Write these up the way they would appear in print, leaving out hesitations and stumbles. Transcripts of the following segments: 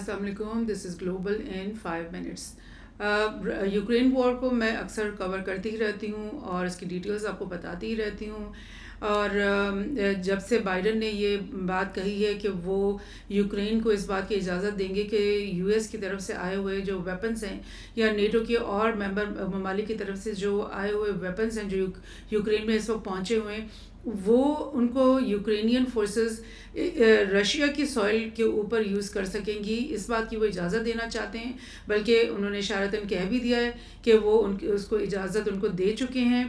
السلام علیکم. This is global in 5 minutes. Ukraine war کو میں اکثر کور کرتی ہی رہتی ہوں اور اس کی ڈیٹیلز آپ کو بتاتی ہی رہتی ہوں. اور جب سے بائیڈن نے یہ بات کہی ہے کہ وہ یوکرین کو اس بات کی اجازت دیں گے کہ یو ایس کی طرف سے آئے ہوئے جو ویپنز ہیں یا نیٹو کے اور ممبر ممالک کی طرف سے جو آئے ہوئے ویپنز ہیں جو یوکرین میں اس وقت پہنچے ہوئے ہیں، وہ ان کو یوکرینین فورسز رشیا کی سوئل کے اوپر یوز کر سکیں گی. اس بات کی وہ اجازت دینا چاہتے ہیں، بلکہ انہوں نے اشارتاً کہہ بھی دیا ہے کہ وہ اس کو اجازت ان کو دے چکے ہیں.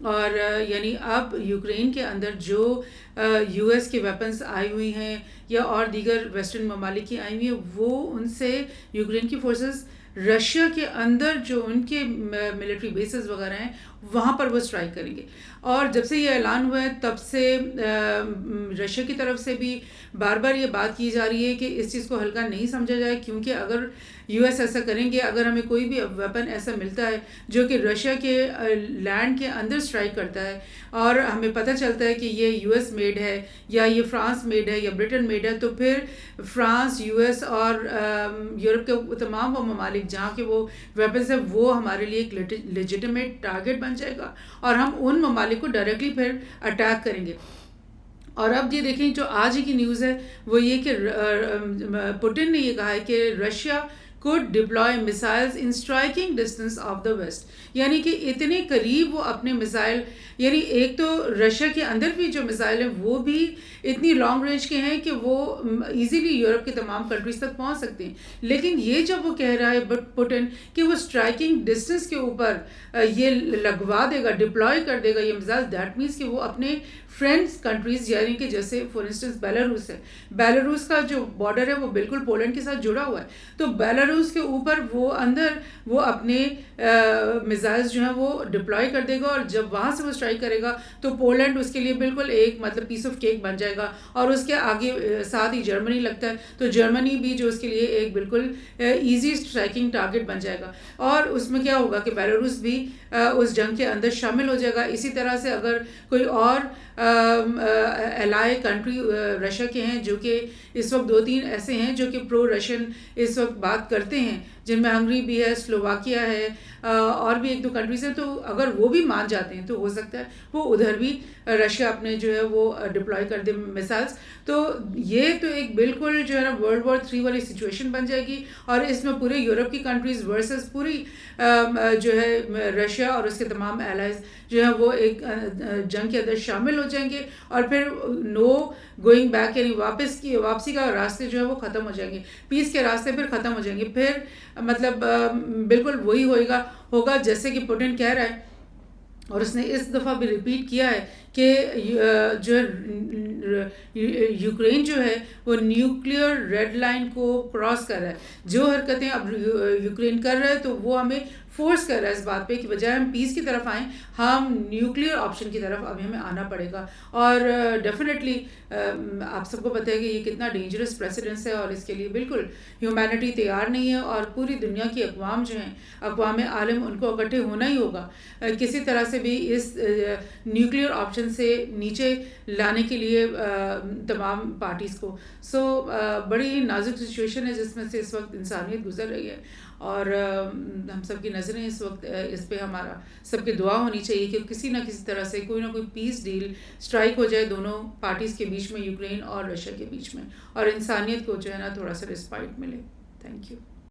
اور یعنی اب یوکرین کے اندر جو یو ایس کے ویپنز آئی ہوئی ہیں یا اور دیگر ویسٹرن ممالک کی آئی ہوئی ہیں، وہ ان سے یوکرین کی فورسز رشیا کے اندر جو ان کے ملٹری بیسز وغیرہ ہیں وہاں پر وہ اسٹرائک کریں گے. اور جب سے یہ اعلان ہوا ہے تب سے رشیا کی طرف سے بھی بار بار یہ بات کی جا رہی ہے کہ اس چیز کو ہلکا نہیں سمجھا جائے، کیونکہ اگر یو ایس ایسا کریں گے، اگر ہمیں کوئی بھی ویپن ایسا ملتا ہے جو کہ رشیا کے لینڈ کے اندر اسٹرائک کرتا ہے اور ہمیں پتہ چلتا ہے کہ یہ یو ایس میڈ ہے یا یہ فرانس میڈ ہے یا برٹن میڈ ہے، تو پھر فرانس، یو ایس اور یورپ کے تمام وہ ممالک جہاں کے وہ ویپنس ہیں وہ ہمارے لیے ایک لیجیٹمیٹ ٹارگیٹ بن جائے گا اور ہم ان ممالک کو ڈائریکٹلی پھر اٹیک کریں گے. اور اب یہ دیکھیں جو آج ہی کی نیوز ہے وہ یہ کہ پوٹن نے یہ کہا ہے کہ Russia could deploy missiles in striking distance of the west، یعنی کہ اتنے قریب وہ اپنے میزائل، یعنی ایک تو رشیا کے اندر بھی جو میزائل ہیں وہ بھی اتنی لانگ رینج کے ہیں کہ وہ ایزیلی یورپ کے تمام کنٹریز تک پہنچ سکتے ہیں. لیکن یہ جب وہ کہہ رہا ہے پوٹن کہ وہ اسٹرائکنگ ڈسٹینس کے اوپر یہ لگوا دے گا، ڈپلوائے کر دے گا یہ میزائل، دیٹ مینس کہ وہ اپنے فرینڈس کنٹریز، یعنی کہ جیسے فار انسٹنس بیلاروس ہے، بیلاروس کا جو بارڈر ہے وہ بالکل پولینڈ کے ساتھ جڑا ہوا ہے، تو بیلاروس کے اوپر وہ اندر وہ اپنے میزائلز جو ہیں وہ ڈپلوائے کر دے گا، اور جب وہاں سے وہ اسٹرائک کرے گا تو پولینڈ اس کے لیے بالکل ایک مطلب پیس آف کیک بن جائے گا. اور اس کے آگے ساتھ ہی جرمنی لگتا ہے، تو جرمنی بھی جو اس کے لیے ایک بالکل ایزی اسٹرائکنگ ٹارگیٹ بن جائے گا. اور اس میں کیا ہوگا کہ بیلاروس بھی اس جنگ کے اندر شامل ہو جائے گا. اسی طرح سے اگر کوئی اور الائی کنٹری رشیا کے ہیں، جو کہ اس وقت 2-3 ایسے ہیں جو کہ پرو رشین اس وقت بات کرتے ہیں، جن میں ہنگری بھی ہے، سلوواکیا ہے، اور بھی 1-2 کنٹریز ہیں، تو اگر وہ بھی مان جاتے ہیں تو ہو سکتا ہے وہ ادھر بھی رشیا اپنے جو ہے وہ ڈپلوائے کر دے میسائلس. تو یہ تو ایک بالکل جو ہے نا World War 3 والی سچویشن بن جائے گی، اور اس میں پورے یورپ کی کنٹریز ورسز پوری جو ہے رشیا اور اس کے تمام الائز جو ہیں وہ ایک جنگ کے اندر شامل ہو جائیں گے، اور پھر نو گوئنگ بیک، یعنی واپسی کا راستے جو ہے وہ ختم ہو جائیں گے، پیس کے راستے پھر ختم ہو جائیں گے. پھر مطلب بالکل وہی ہوگا جیسے کہ پوٹن کہہ رہا ہے، اور اس نے اس دفعہ بھی ریپیٹ کیا ہے کہ جو یوکرین جو ہے وہ نیوکلیئر ریڈ لائن کو کراس کر رہا ہے. جو حرکتیں اب یوکرین کر رہا ہے تو وہ ہمیں فورس کر رہا ہے اس بات پہ کہ بجائے ہم پیس کی طرف آئیں، ہم نیوکلیئر آپشن کی طرف ابھی ہمیں آنا پڑے گا. اور ڈیفینیٹلی آپ سب کو پتہ ہے کہ یہ کتنا ڈینجرس پریسیڈنس ہے، اور اس کے لیے بالکل ہیومینٹی تیار نہیں ہے، اور پوری دنیا کی اقوام جو ہیں، اقوام عالم، ان کو اکٹھے ہونا ہی ہوگا کسی طرح سے بھی اس نیوکلیئر آپشن سے نیچے لانے کے لیے تمام پارٹیز کو. سو بڑی نازک سچویشن ہے جس میں سے اس وقت انسانیت گزر رہی ہے، اور ہم سب کی نظریں اس وقت اس پہ ہمارا سب کی دعا ہونی چاہیے کہ کسی نہ کسی طرح سے کوئی نہ کوئی پیس ڈیل اسٹرائک ہو جائے دونوں پارٹیز کے بیچ میں، یوکرین اور رشیا کے بیچ میں، اور انسانیت کو جو ہے نا تھوڑا سا رسپائٹ ملے. Thank you.